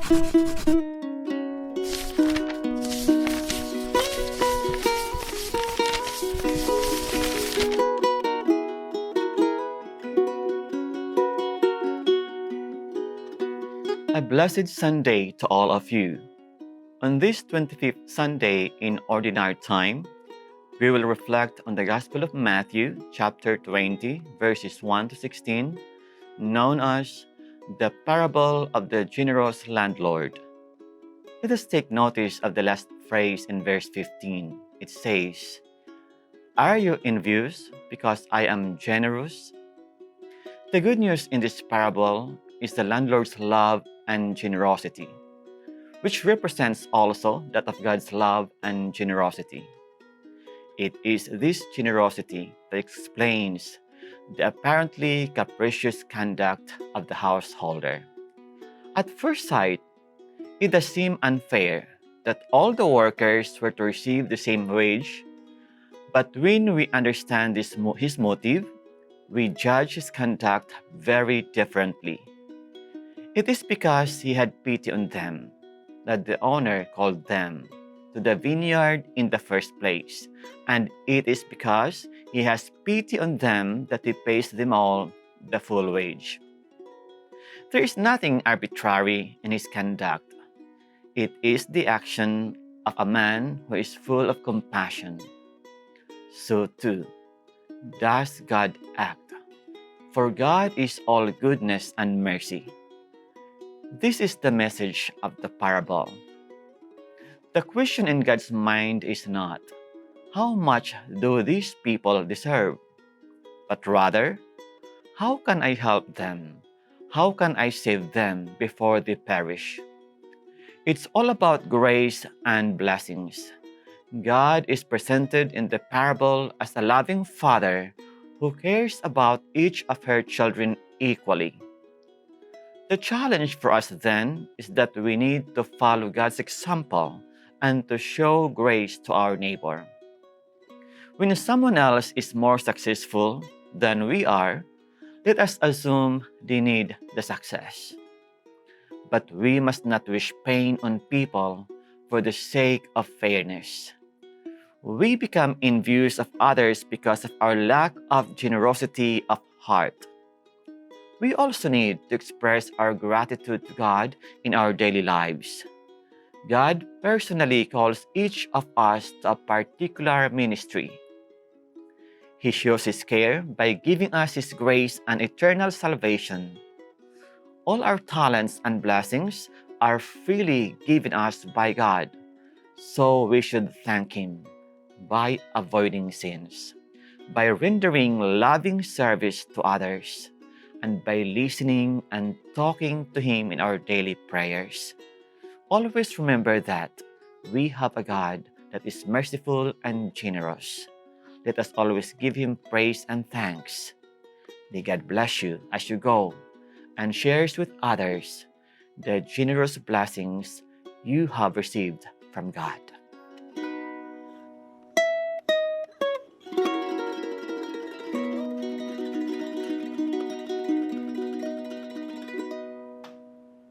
A blessed Sunday to all of you. On this 25th Sunday in Ordinary Time, we will reflect on the Gospel of Matthew, chapter 20, verses 1 to 16, known as the Parable of the Generous Landlord. Let us take notice of the last phrase in verse 15. It says, "Are you envious because I am generous?" The good news in this parable is the landlord's love and generosity, which represents also that of God's love and generosity. It is this generosity that explains the apparently capricious conduct of the householder. At first sight, it does seem unfair that all the workers were to receive the same wage, but when we understand his motive, we judge his conduct very differently. It is because he had pity on them that the owner called them to the vineyard in the first place, and it is because he has pity on them that he pays them all the full wage. There is nothing arbitrary in his conduct. It is the action of a man who is full of compassion. So too does God act, for God is all goodness and mercy. This is the message of the parable. The question in God's mind is not, how much do these people deserve? But rather, how can I help them? How can I save them before they perish? It's all about grace and blessings. God is presented in the parable as a loving father who cares about each of her children equally. The challenge for us then is that we need to follow God's example and to show grace to our neighbor. When someone else is more successful than we are, let us assume they need the success. But we must not wish pain on people for the sake of fairness. We become envious of others because of our lack of generosity of heart. We also need to express our gratitude to God in our daily lives. God personally calls each of us to a particular ministry. He shows His care by giving us His grace and eternal salvation. All our talents and blessings are freely given us by God, so we should thank Him by avoiding sins, by rendering loving service to others, and by listening and talking to Him in our daily prayers. Always remember that we have a God that is merciful and generous. Let us always give Him praise and thanks. May God bless you as you go and shares with others the generous blessings you have received from God.